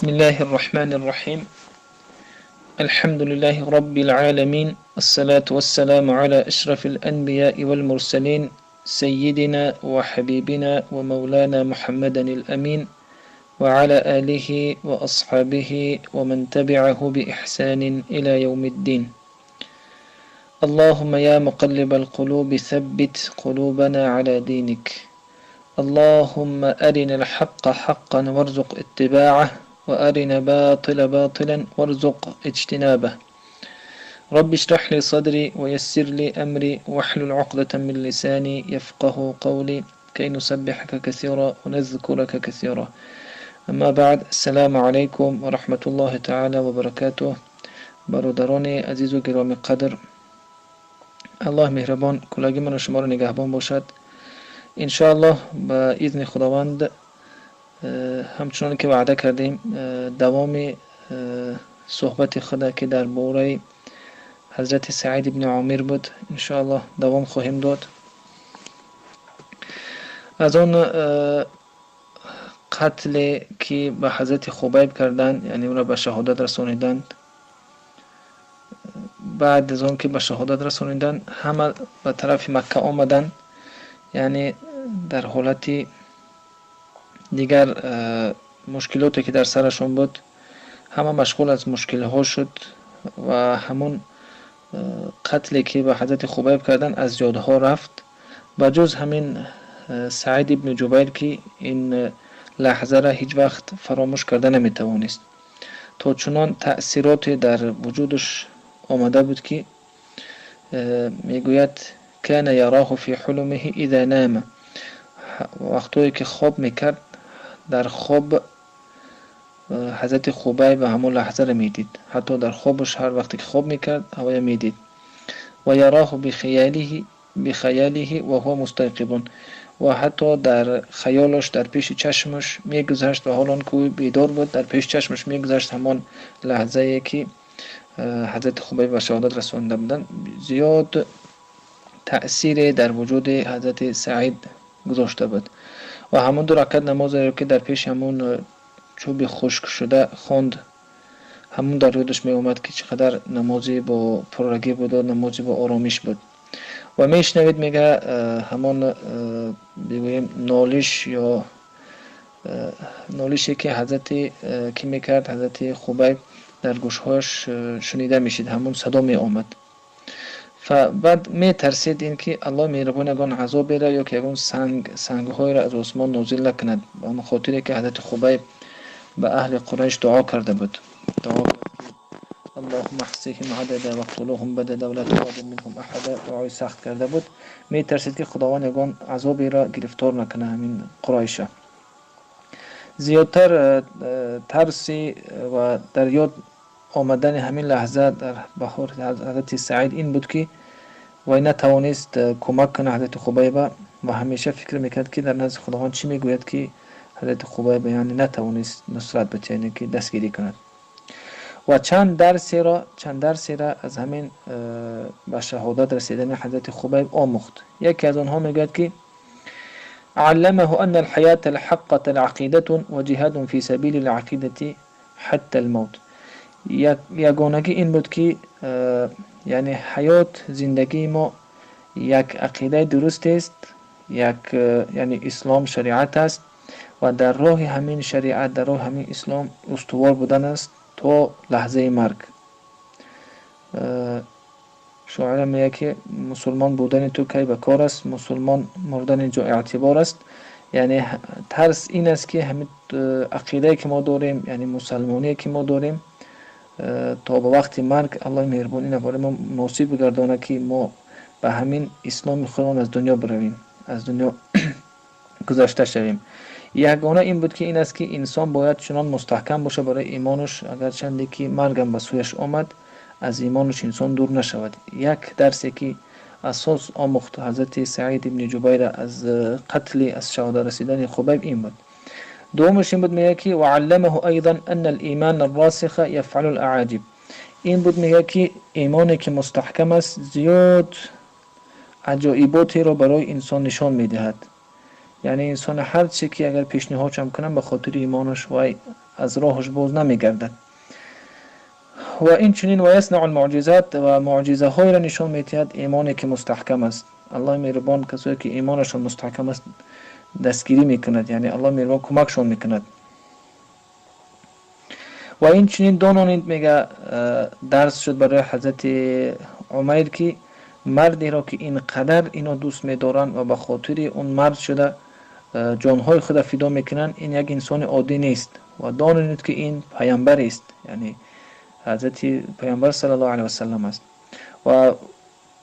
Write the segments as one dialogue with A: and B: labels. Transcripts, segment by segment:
A: بسم الله الرحمن الرحيم. الحمد لله رب العالمين، الصلاة والسلام على أشرف الأنبياء والمرسلين، سيدنا وحبيبنا ومولانا محمدا الأمين، وعلى آله وأصحابه ومن تبعه بإحسان إلى يوم الدين. اللهم يا مقلب القلوب ثبت قلوبنا على دينك. اللهم أرنا الحق حقا وارزق اتباعه، وأرنا باطل باطلا وارزق اجتنابه. رب اشرح لي صدري ويسر لي أمري واحلل عقدة من لساني يفقه قولي، كي نسبحك كثيرا ونذكرك كثيرا. أما بعد، السلام عليكم ورحمة الله تعالى وبركاته. برادران عزیز و گرامی قدر، الله مهربان کلاگی من و شما رو نگهبان باشد. انشاءالله با اذن خداوند همچنان که وعده کردیم دوام صحبت خدا که در باره حضرت سعید بن عامر بود انشاءالله دوام خواهیم داد. از آن قتل که به حضرت خبیب کردند، یعنی اون را به شهادت رسانیدند، بعد از آن که به شهادت رسانیدند همه به طرف مکه آمدند، یعنی در حالتی دیگر مشکلاتی که در سرشون بود همه مشغول از مشکل ها شد و همون قتلی که به حضرت خبیب کردن از یادها رفت، و جز همین سعید ابن جبیر که این لحظه را هیچ وقت فراموش کرده نمیتوانست، تا چنان تأثیرات در وجودش آمده بود که میگوید کان یراه فی حلمه اذا نام، وقتی که خواب میکرد در خواب حضرت خبیب همون لحظه را میدید، حتی در خوابش هر وقتی که خواب میکرد هوای میدید. و یراه بخیاله و هو مستيقظ، و حتی در خیالش در پیش چشمش میگذشت و حالان که بیدار بود در پیش چشمش میگذشت همون لحظه که حضرت خبیب و شهادت رسانده بودن. زیاد تأثیر در وجود حضرت سعید گذاشته بود و همون 2 رکعت نماز که در پیش همون چوب خشک شده خواند، همون در یادش می اومد که چقدر نمازی با پررگی بود و نمازی با آرامش بود. و میشنوید میگه همون بگویم نالش یا نالشی که حضرت کی میکرد حضرت خبیب در گوشهاش شنیده میشید، همون صدا می آمد. بعد می ترسید این که الله مهربان اگان عذاب بیاره یا که اگان سنگ های را از آسمان نازل نکند، اما خاطری که حضرت خبیب به اهل قریش دعا کرده بود، دعا کرد اللهم احصیهم عددا واقتلوهم بددا ولا تغادر منهم احدا، دعای سخت کرده بود. می ترسید که خداوند اگان عذابی را گرفتار نکنه همین قریش. زیادتر ترسی و در یاد آمدن همین لحظه در بهار حضرت سعید این بود که وی نتوانست کمک کنه حضرت خبیب و همیشه فکر میکرد که در نزد خداوند چی میگوید که حضرت خبیب یعنی نتوانست نصرت بده، یعنی که دستگیری کند. و چند درسی را از همین به شهادت رسیدن حضرت خبیب آموخت. یکی از آنها میگوید که علمه ان الحياة الحقة العقيدة وجهاد في سبيل العقيدة حتى الموت. یگانگی این بود که یعنی حیات زندگی ما یک عقیده درست است، یک یعنی اسلام شریعت است و در راه همین شریعت در راه همین اسلام استوار بودن است تا لحظه مرگ. شاعر میگه که مسلمان بودن تو کی به کار است، مسلمان مردن جا اعتبار است. یعنی ترس این است که همین عقیده که ما داریم، یعنی مسلمانی که ما داریم، تا به وقت مرگ الله مهربانی نباره ما نصیب بگردانه که ما به همین اسلام خودمون از دنیا برویم، از دنیا گذشته شویم. یگانه این بود که این است که انسان باید چنان مستحکم باشه برای ایمانش، اگر چندی که مرگم به سویش آمد از ایمانش انسان دور نشود. یک درسی که اساس آموخت حضرت سعید ابن جبیر از قتل از شهادت رسیدن خبیب این بود. دومش این بود میگه که وعلمه ایضا ان الايمان الراسخ يفعل الاعاجب. این بود میگه که ایمانی که مستحکم است زیاد عجایباتی را برای انسان نشان میدهد. یعنی انسان هر چی که اگر پیشنهاد هم کنن به خاطر ایمانش وای از راهش باز نمیگردد. و این چنین و یصنع المعجزات و معجزه های را نشان میدهد ایمانی که مستحکم است. الله مهربان کسایی که ایمانشان مستحکم است دستگیری میکند، یعنی الله مهربان کمکشون میکند. و این چنین دانانید میگه درس شد برای حضرت عمیر که مردی را که اینقدر اینو دوست میدارن و به خاطر اون مرد شده جانهای خود فدا میکنن، این یک انسان عادی نیست و دانید که این پیامبر است، یعنی حضرت پیامبر صلی الله علیه و سلم است. و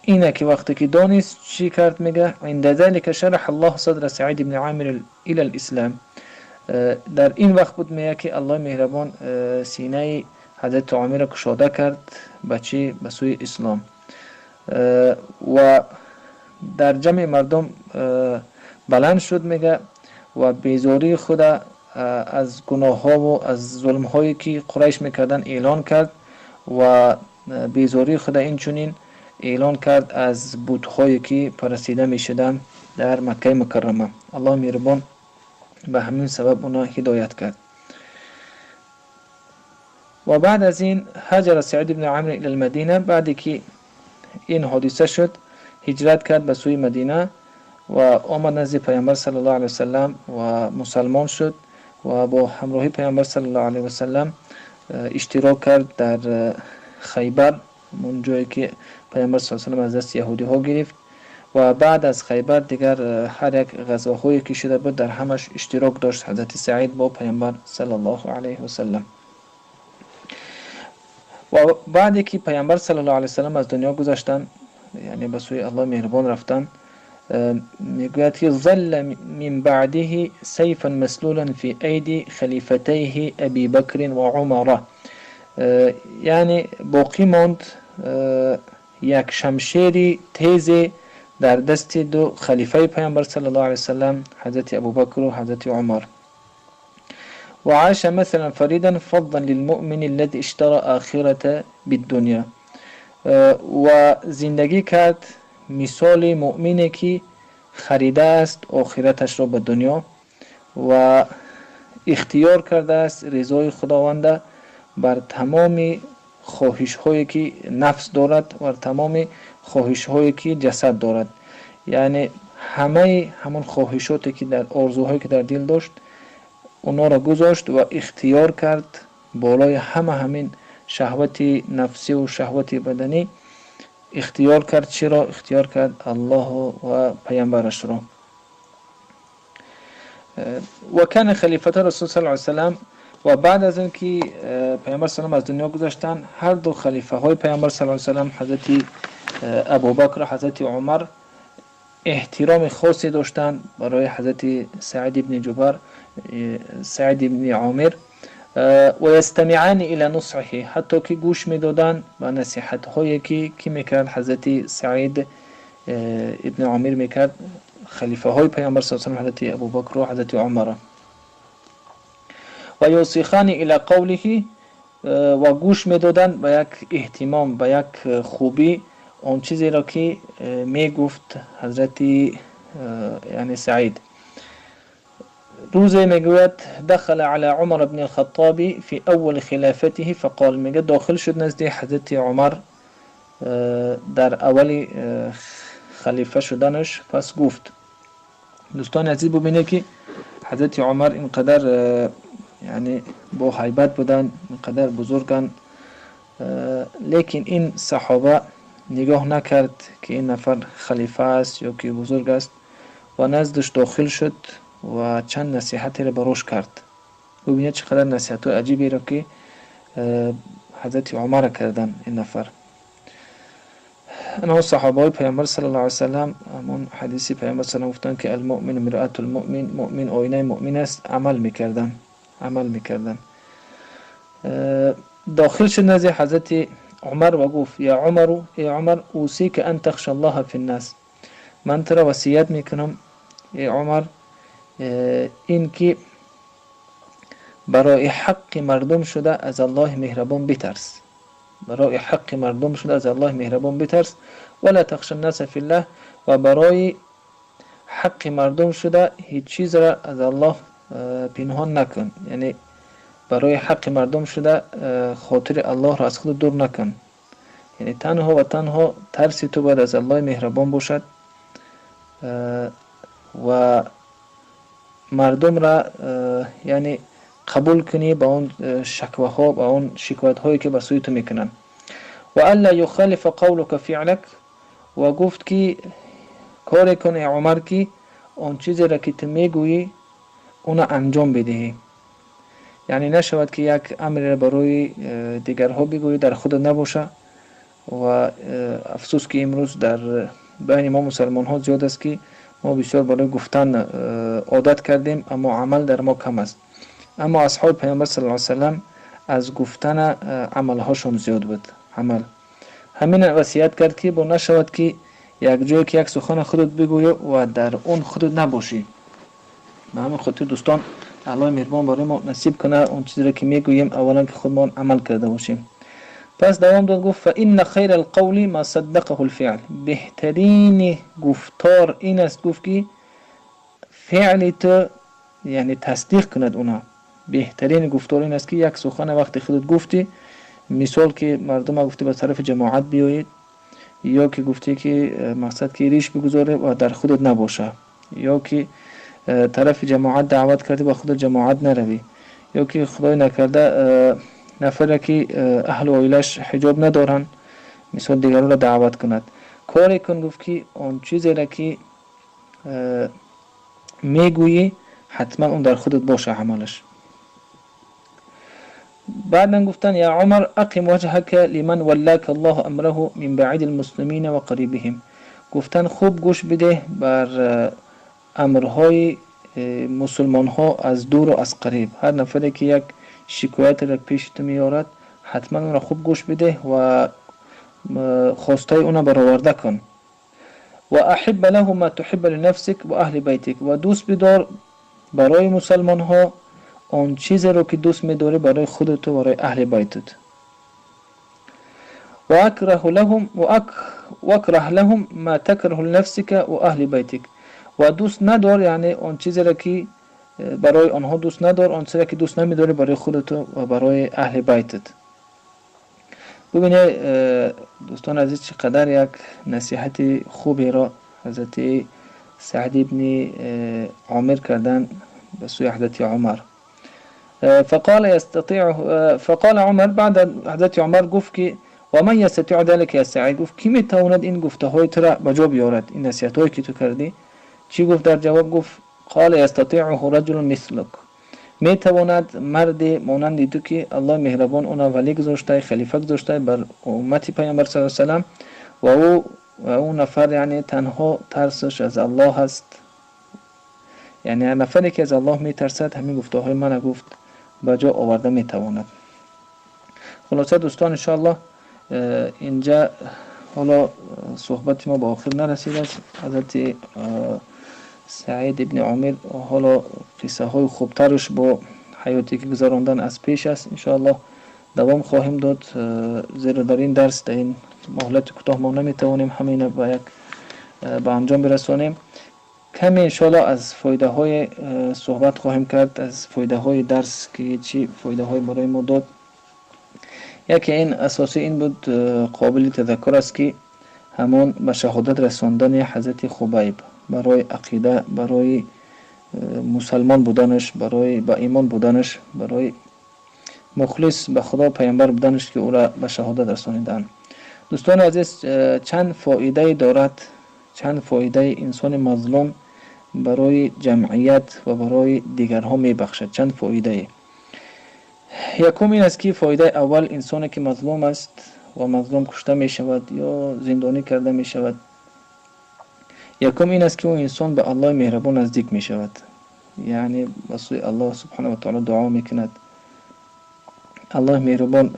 A: اینه که وقتی که دانست چی کرد، میگه عند ذلك شرح الله صدر سعید بن عامر الى الاسلام. در این وقت بود میگه که الله مهربان سینه حضرت عامر را گشاده کرد به سوی اسلام و در جمع مردم بلند شد میگه و بیزاری خود از گناه ها و از ظلم هایی که قریش میکردن اعلان کرد و بیزاری خود این چنین اعلان کرد از بت هایی که پرستیده میشدن در مکه مکرمه. الله مهربان به همین سبب اونا هدایت کرد. و بعد از این هاجر سعید بن عمرو الى المدینه، بعدی که این حادثه شد هجرت کرد به سوی مدینه و آمد نزد پیامبر صلی الله علیه و سلم و مسلمان شد و با همراهی پیامبر صلی الله علیه و سلم اشتراک کرد در خیبر، اون جایی که پیامبر صلی الله علیه و سلم از دست یهودی ها گرفت. و بعد از خیبر دیگر هر یک غزوهایی که شده بود در همش اشتراک داشت حضرت سعید با پیامبر صلی الله علیه و سلم. و بعدی که پیامبر صلی الله علیه و سلم از دنیا گذشتن، یعنی به سوی الله مهربان رفتن، میگوید که ظل من بعده سیفا مسلولا فی ایدی خلیفتیه ابی بکر و عمر، یعنی باقی ماند یک شمشیری تیز در دست دو خلیفه پیامبر صلی الله علیه وسلم، حضرت ابوبکر و حضرت عمر. و عاش مثلا فريدا فضلا للمؤمن الذي اشترى آخرته بالدنیا، و زندگی کرد مثال مؤمنی که خریده است آخرتش را به دنیا و اختیار کرده است رضای خداوند بر تمام خواهش هایی که نفس دارد و تمام خواهش هایی که جسد دارد، یعنی همون خواهشاتی که در آرزوهایی که در دل داشت اونا را گذاشت و اختیار کرد بالای همین شهوت نفسی و شهوت بدنی اختیار کرد. چرا اختیار کرد؟ الله و پیامبرش را. و کان خلیفت رسول صلی الله علیه وسلم، و بعد از اینکه پیامبر صلی الله علیه و از دنیا گذشتن، هر دو خلیفه های پیامبر صلی الله علیه و سلم، حضرت ابوبکر و حضرت عمر، احترام خاصی داشتن برای حضرت سعید بن جبر، سعید بن عامر، و یستمعان الی نصحه، حتی که گوش میدادن و نصیحت هایی که میکرد حضرت سعید ابن عامر میکرد خلیفه های پیامبر صلی الله علیه و حضرت ابوبکر و حضرت عمر. و یوصیخان الی قوله، و گوش میدادن به یک اهتمام، به یک خوبی اون چیزی را که میگفت حضرت یعنی سعید. روزی میگوید دخل علی عمر بن الخطاب فی اول خلافته فقال، میگه داخل شد نزد حضرت عمر در اول خلیفه شدنش، پس گفت. دوستان عزیز ببینید که حضرت عمر اینقدر یعنی با هیبت بودن، اینقدر بزرگن، لیکن این صحابه نگاه نکرد که این نفر خلیفه است یا که بزرگ است و نزدش داخل شد و چند نصیحتی را بروش کرد. ببینید چقدر نصیحت عجیبی را که حضرت عمر کردن این نفر. انها صحابه پیامبر صلی الله علیه و سلم، همون حدیثی پیامبر صلی الله علیه و سلم که المؤمن مرآة المؤمن، مؤمن آینه مؤمن است، عمل میکردن. داخل شد نزد حضرت عمر و گفت یا عمر، ای عمر، اوصیک ان تخشى الله فی الناس، من ترا وصیت میکنم ای عمر این که برای حق مردم شده از الله مهربان بترس، برای حق مردم شده از الله مهربان بترس، ولا تخشى الناس فی الله، و برای حق مردم شده هیچ چیز را از الله پنهان نکن، یعنی برای حق مردم شده خاطر الله را از خود دور نکن. یعنی تنها و تنها ترس تو باید از الله مهربان باشد و مردم را یعنی قبول کنی با اون شکوه با اون شکایت هایی که به سوی تو میکنن. و الا یخالف قولک فعلک، و گفت که کار کن ای عمر که اون چیزی را که تو میگویی اون انجام بدهی. یعنی نشود که یک امر برای دیگرها بگویی در خود نباشه. و افسوس که امروز در بین ما مسلمان ها زیاد است که ما بسیار برای گفتن عادت کردیم اما عمل در ما کم است. اما اصحاب پیامبر صلی الله علیه و سلم از گفتن عمل هاشون زیاد بود. عمل همین وصیت کرد که با نشود که یک جایی که یک سخن خودت بگویی و در اون خودت نباشی. به همین خاطر دوستان الله مهربان برای ما نصیب کنه اون چیزی را که میگوییم اولا که خودمان عمل کرده باشیم. پس دوام داد گفت فإن خیر القول ما صدقه الفعل، بهترین گفتار این است گفت که فعل تو یعنی تصدیق کند اونا. بهترین گفتار این است که یک سخن وقتی خودت گفتی، مثال که مردم گفتی به طرف جماعت بیایید، یا که گفتی که مقصد که ریش بگذاره و در خودت نباشه، یا که طرف جماعت دعوت کردی با خودت جماعت نروی، یا که خدای نکرده نفره که اهل و عائلش حجاب ندارن مثال دیگران را دعوت کند. کاری کن گفت که اون چیزی را که میگویی حتما اون در خودت باشه عملش. بعدن گفتن یا عمر اقم وجهك لمن ولاك الله امره من بعید المسلمین و قریبهم. گفتن خوب گوش بده بر امرهای مسلمان ها از دور و از قریب. هر نفری که یک شکایت را پیش تو میارد حتما اون را خوب گوش بده و خواسته اون برآورده کن. و احب له ما تحب لنفسك و اهل بیتك، و دوست بدار برای مسلمان ها اون چیزی رو که دوست می‌داری برای خودت و برای اهل بیتت. و اکره لهم ما تکره لنفسك و اهل بیتك، و دوست ندار یعنی اون چیزی را که برای آنها دوست ندار، اون چیزی که دوست نمی‌داری برای خودت و برای اهل بیتت. ببینید دوستان عزیز چقدر یک نصیحت خوبی را حضرت سعد ابن عامر کردن به سوی حضرت عمر. فقال عمر، بعد حضرت عمر گفت که و من یستطیع ذلك یا سعید، گفت کی میتواند این گفته های تو را به جا بیارد، این نصیحت هایی که تو کردی؟ چی گفت در جواب؟ گفت قال یستطیعه رجل مثلک، میتواند مرد مانند تو که الله مهربان اون ولی گذاشته، خلیفه گذاشته بر امت پیامبر صلی الله علیه و و اون نفر یعنی تنها ترسش از الله هست، یعنی هر نفری که از الله میترسد همین گفته های من گفت به جا آورده میتواند. خلاصه دوستان انشاءالله اینجا حالا صحبت ما به آخر نرسید است. حضرت سعید ابن عامر حالا قصه های خوبترش با حیاتی که گذراندن از پیش است، انشاءالله دوام خواهیم داد، زیرا در این درس در این مهلت کوتاه ما نمیتوانیم همین به انجام برسانیم. کمی انشاءالله از فایده های صحبت خواهیم کرد، از فایده های درس که چی فایده های برای ما داد. یکی این اساسی این بود قابل تذکر است که همون به شهادت رساندن حضرت خبیب برای عقیده، برای مسلمان بودنش، برای با ایمان بودنش، برای مخلص به خدا پیامبر بودنش که او را به شهادت رسانیدن. دوستان عزیز چند فایده دارد، چند فایده انسان مظلوم برای جمعیت و برای دیگرها میبخشد. چند فایده. یکم این است که فایده اول انسانی که مظلوم است و مظلوم کشته می شود یا زندانی کرده می شود، یکم این است که اون انسان به الله مهربان نزدیک می شود، یعنی به سوی الله سبحانه و تعالی دعا می کند، الله مهربان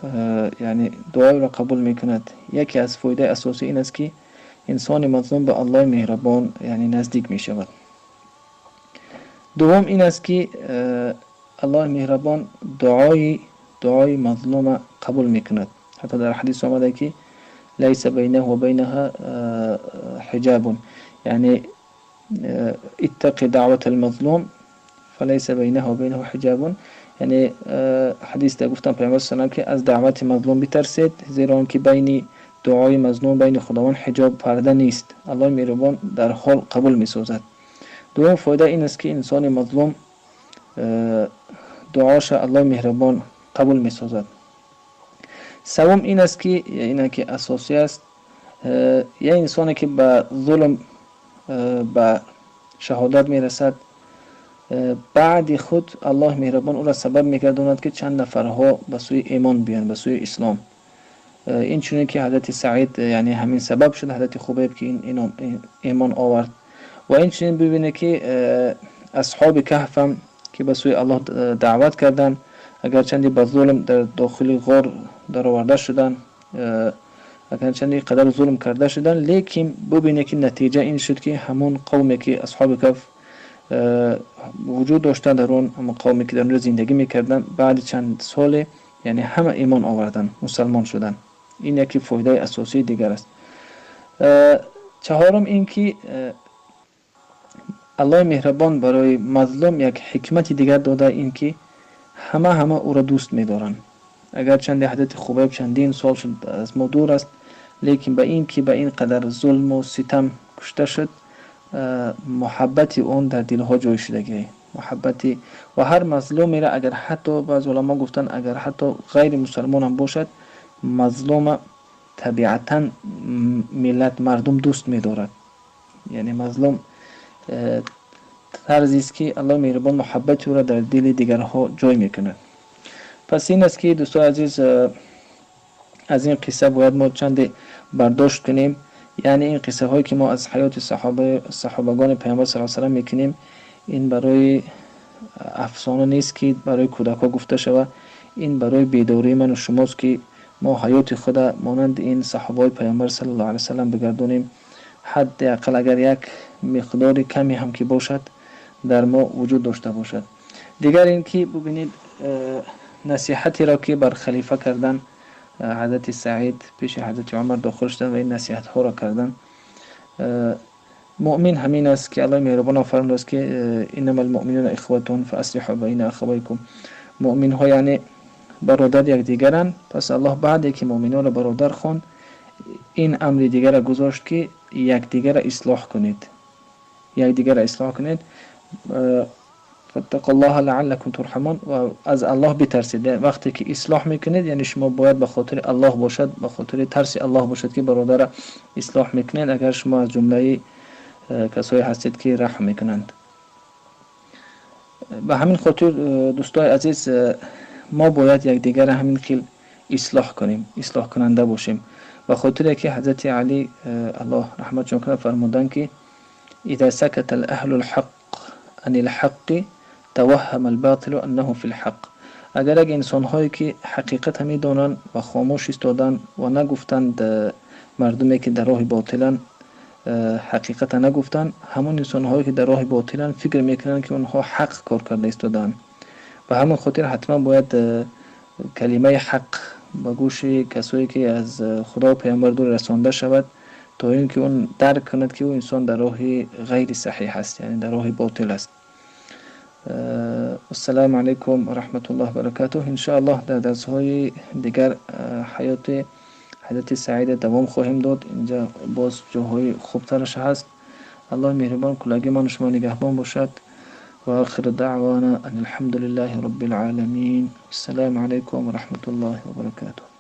A: یعنی دعای را قبول می کند. یکی از فایده اساسی این است که انسان مظلوم به الله مهربان یعنی نزدیک می شود. دوم این است که الله مهربان دعای مظلوم قبول می کند. حتی در حدیث آمده که لیس بینه و بینها حجاب، یعنی اتق دعوت المظلوم فلیس بینه و بینه حجاب، یعنی حدیث در گفتن پیامبر صلی الله علیه و که از دعوت مظلوم بترسید، زیرا آنکه بین دعای مظلوم بین خداوند حجاب پرده نیست، الله مهربان در حال قبول می‌سازد. دوم فایده این است که انسان مظلوم دعاش الله مهربان قبول می‌سازد. سوم این است که اینه که اساسی است، یه انسانی که به ظلم به شهادت میرسد، بعد خود الله مهربان او را سبب میگرداند که چند نفرها به سوی ایمان بیان، به سوی اسلام. این چونه که حضرت سعید یعنی همین سبب شد حضرت خبیب که این ایمان آورد. و این چنین ببینه که اصحاب کهف هم که به سوی الله دعوت کردن، اگر چندی به ظلم در داخل غار در آورده شدن، اگر چندی قدر ظلم کرده شدن، لیکن ببینه که نتیجه این شد که همون قومی که اصحاب کهف وجود داشتن، در اون همون قومی که در اون زندگی میکردن، بعد چند سال یعنی همه ایمان آوردن، مسلمان شدن. این یکی فایده اساسی دیگر است. چهارم این که الله مهربان برای مظلوم یک حکمت دیگر داده، این که همه او را دوست می‌دارن. اگر چند حضرت خبیب چندین سال شد از ما دور است، لیکن به این که به این قدر ظلم و ستم کشته شد، محبت اون در دلها جای شدگی، محبتی. و هر مظلومی را اگر حتی بعض علما گفتن اگر حتی غیر مسلمان هم باشد، مظلوم طبیعتا ملت مردم دوست می‌دارد. یعنی مظلوم طرزی است که الله مهربان محبت او را در دل دیگرها جای می‌کند. پس این است که دوستان عزیز، از این قصه باید ما چند برداشت کنیم. یعنی این قصه هایی که ما از حیات صحابگان پیامبر صلی الله علیه و آله میکنیم، این برای افسانه نیست که برای کودک‌ها گفته شود، این برای بیداری من و شماست که ما حیات خود مانند این صحابه پیامبر صلی الله علیه و آله بگردونیم. حداقل اگر یک مقدار کمی هم که باشد در ما وجود داشته باشد. دیگر این که ببینید نصیحتی را که بر خلیفه کردن، حضرت سعید پیش حضرت عمر داخل شدن و این نصیحت ها را کردن. مؤمن همین است که الله مهربان فرموده است که انما المؤمنون اخوة فاصلحوا بین اخویکم. مؤمن ها یعنی برادر یک دیگرند، پس الله بعد که مؤمنان را برادر خواند، این امر دیگر را گذاشت که یک دیگر را اصلاح کنید، یک دیگر را اصلاح کنید. فاتقوا الله لعلكم ترحمون. و از الله بترسید. وقتی که اصلاح میکنید یعنی شما باید به خاطر الله باشد، به خاطر ترس الله باشد که برادر را اصلاح میکنید، اگر شما از جمله کسایی هستید که رحم میکنند. به همین خاطر دوستای عزیز، ما باید یک دیگر همین خیل اصلاح کنیم، اصلاح کننده باشیم. به خاطر که حضرت علی الله رحمتشون کنه فرمودن که اذا سکت الاهل الحق عن الحق توهم الباطل انه في الحق. اگر انسان هایی که حقیقت می دانند و خاموش ایستادن و نگفتند مردمی که در راه باطلن حقیقت نگفتن، همون انسان هایی که در راه باطلن فکر میکنن که اونها حق کار کرده ایستادن. و همون خاطر حتما باید کلمه حق به گوش کسایی که از خدا و پیامبر دور رسانده شود، تا اینکه اون درک کند که اون انسان در راه غیر صحیح است، یعنی در راه باطل است. السلام علیکم و رحمت الله و برکاته. ان شاء الله در درس‌های دیگر حیات حضرت سعید دوام خواهیم داد. اینجا باز جاهای خوبترش هست. الله مهربان کلاگی من شما نگهبان باشد. و آخر دعوانا ان الحمد لله رب العالمین. السلام علیکم و رحمت الله و برکاته.